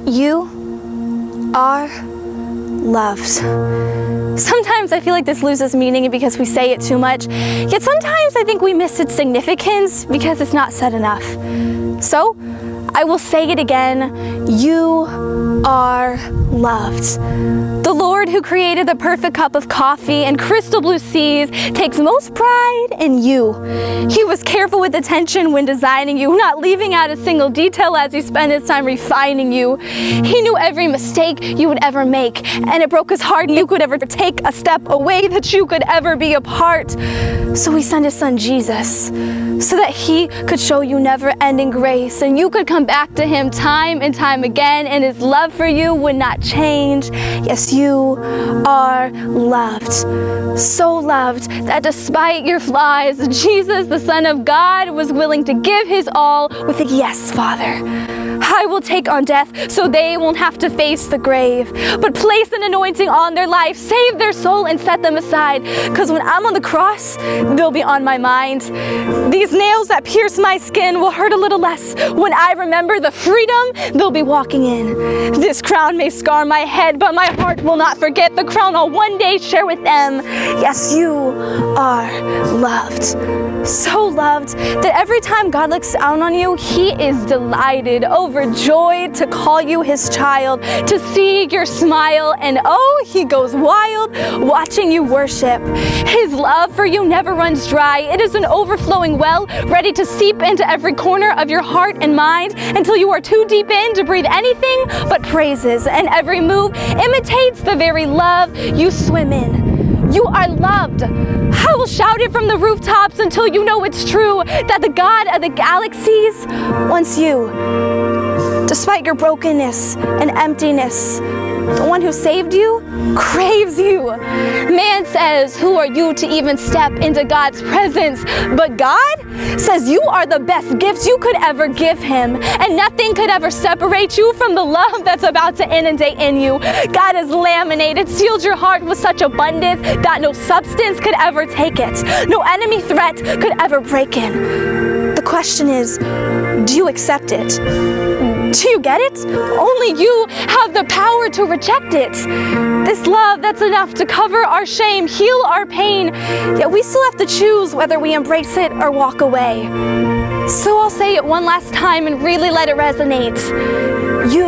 You are loved. Sometimes I feel like this loses meaning because we say it too much, yet sometimes I think we miss its significance because it's not said enough. So, I will say it again, you are loved. The Lord who created the perfect cup of coffee and crystal blue seas takes most pride in you. He was careful with attention when designing you, not leaving out a single detail as he spent his time refining you. He knew every mistake you would ever make, and it broke his heart you could ever take a step away, that you could ever be apart. So he sent his son Jesus, so that he could show you never-ending grace, and you could come back to him time and time again, and his love for you would not change. Yes, you are loved. So loved that despite your flaws, Jesus, the Son of God, was willing to give his all with a yes, Father. I will take on death so they won't have to face the grave, but place an anointing on their life, save their soul and set them aside, because when I'm on the cross, they'll be on my mind. These nails that pierce my skin will hurt a little less when I remember the freedom they'll be walking in. This crown may scar my head, but my heart will not forget the crown I'll one day share with them. Yes, you are loved. So loved that every time God looks down on you, he is delighted, overjoyed to call you his child, to see your smile, and oh, he goes wild watching you worship. His love for you never runs dry. It is an overflowing well, ready to seep into every corner of your heart and mind until you are too deep in to breathe anything but praises, and every move imitates the very love you swim in. You are loved. I will shout it from the rooftops until you know it's true, that the God of the galaxies wants you. Despite your brokenness and emptiness, the one who saved you craves you. Man says, who are you to even step into God's presence? But God says you are the best gifts you could ever give him, and nothing could ever separate you from the love that's about to inundate in you. God has laminated, sealed your heart with such abundance that no substance could ever take it. No enemy threat could ever break in. The question is, do you accept it? Do you get it? Only you have the power to reject it. This love that's enough to cover our shame, heal our pain, yet we still have to choose whether we embrace it or walk away. So I'll say it one last time and really let it resonate. You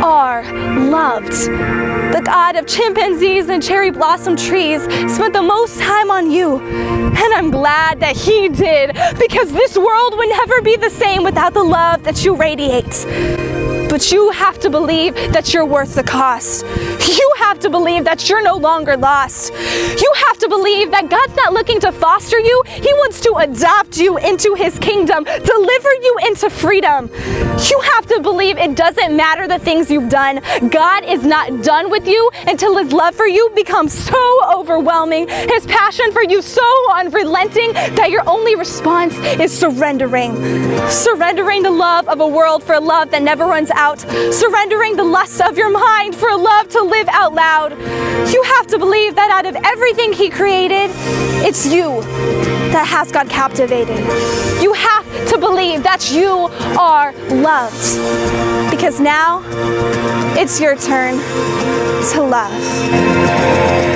are loved. The God of chimpanzees and cherry blossom trees spent the most time on you. And I'm glad that he did, because this world would never be the same without the love that you radiate. But you have to believe that you're worth the cost. You have to believe that you're no longer lost. You have to believe that God's not looking to foster you. He wants to adopt you into his kingdom, deliver you into freedom. You have to believe it doesn't matter the things you've done. God is not done with you until his love for you becomes so overwhelming, his passion for you so unrelenting, that your only response is surrendering. Surrendering the love of a world for a love that never runs out. Surrendering the lust of your mind for a love to live out loud. You have to believe that out of everything he created, it's you that has God captivated. You have to believe that you are loved, because now it's your turn to love.